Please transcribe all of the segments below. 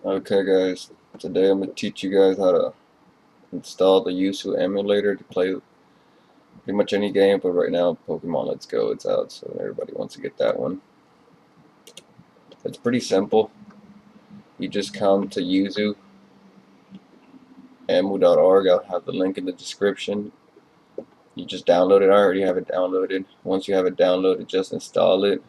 Okay guys, today I'm going to teach you guys how to install the YUZU emulator to play pretty much any game, but right now Pokemon Let's Go it's out, so everybody wants to get that one. It's pretty simple. You just come to YUZU, emu.org, I'll have the link in the description. You just download it. I already have it downloaded. Once you have it downloaded, just install it.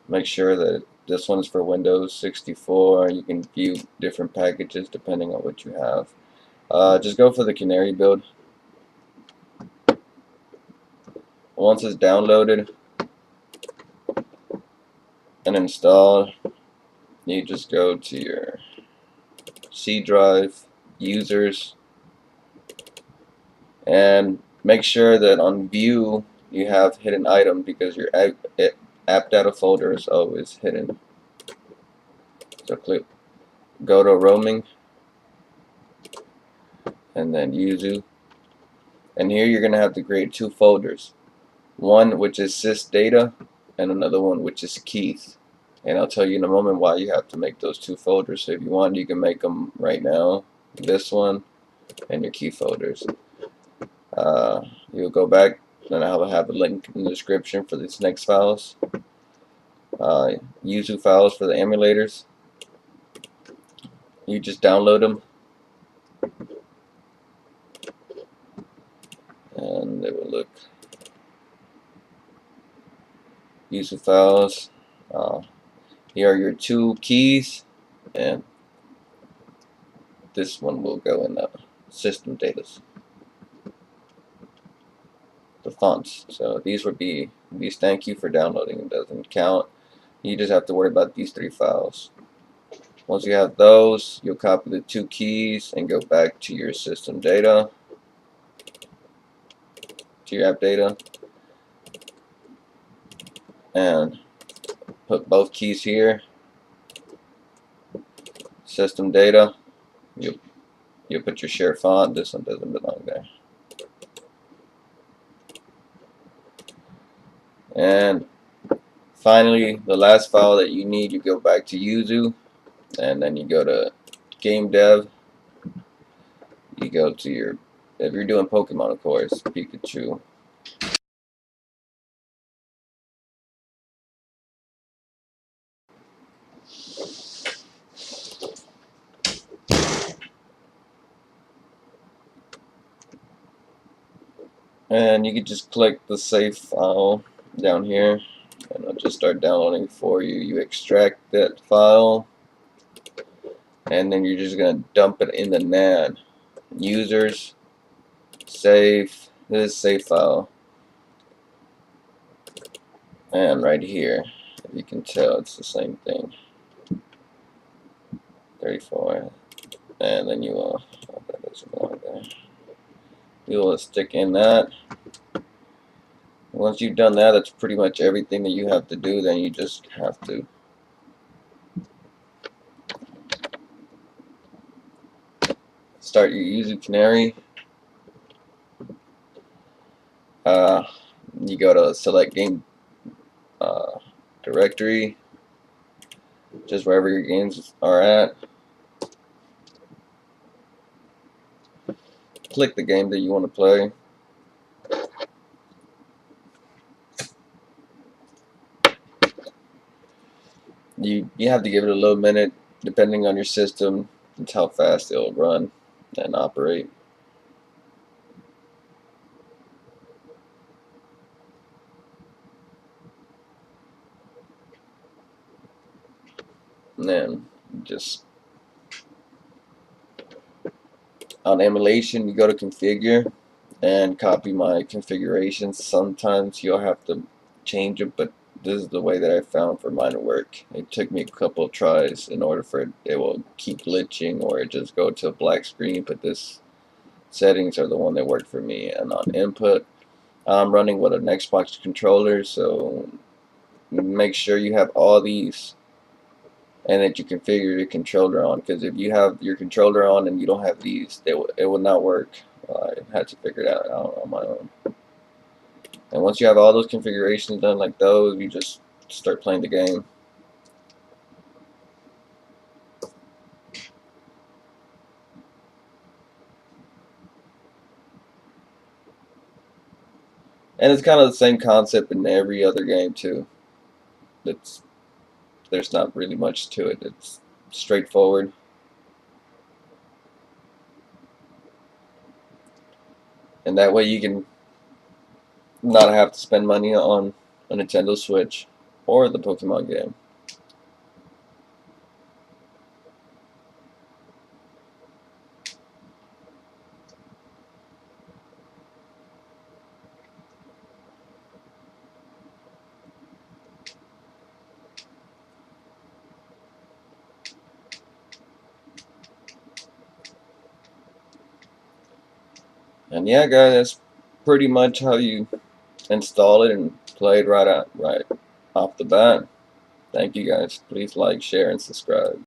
Make sure that this one is for Windows 64. You can view different packages depending on what you have. Just go for the Canary build. Once it's downloaded and installed, you just go to your C drive, users, and make sure that on view you have hidden item because your app data folder is always hidden. So go to roaming and then YUZU, and here you're gonna have to create two folders, one which is sys data and another one which is keys. And I'll tell you in a moment why you have to make those two folders. So if you want, you can make them right now. This one and your key folders. You'll go back, and I'll have a link in the description for these next files. YUZU files for the emulators. You just download them, and it will look YUZU files. Here are your two keys, and this one will go in the system data. The fonts. So these would be these. Thank you for downloading. It doesn't count. You just have to worry about these three files. Once you have those, you'll copy the two keys and go back to your system data, to your app data, and put both keys here. System data. You'll put your share font. This one doesn't belong there. And finally, the last file that you need, you go back to YUZU, and then you go to game dev. You go to your, if you're doing Pokemon, of course, Pikachu. And you can just click the save file down here, and it'll just start downloading for you. You extract that file, and then you're just going to dump it in the NAND. Users, save, this is save file. And right here, if you can tell, it's the same thing. 34. And then you will, oh, that doesn't belong there. You will stick in that. Once you've done that, that's pretty much everything that you have to do. Then you just have to start your YUZU Canary. You go to select game directory, just wherever your games are at. Click the game that you want to play. You have to give it a little minute, depending on your system. It's how fast it'll run and operate. And then just on emulation, you go to configure and copy my configurations. Sometimes you'll have to change it, but this is the way that I found for mine to work. It took me a couple of tries in order for it will keep glitching or it just go to a black screen, but this settings are the one that worked for me. And on input, I'm running with an Xbox controller, so make sure you have all these and that you configure your controller on, because if you have your controller on and you don't have these, it will not work. I had to figure it out on my own. And once you have all those configurations done like those, you just start playing the game. And it's kind of the same concept in every other game too. It's There's not really much to it. It's straightforward. And that way you can not have to spend money on a Nintendo Switch or the Pokemon game. And yeah, guys, that's pretty much how you install it and play it right off the bat. Thank you guys. Please like, share, and subscribe.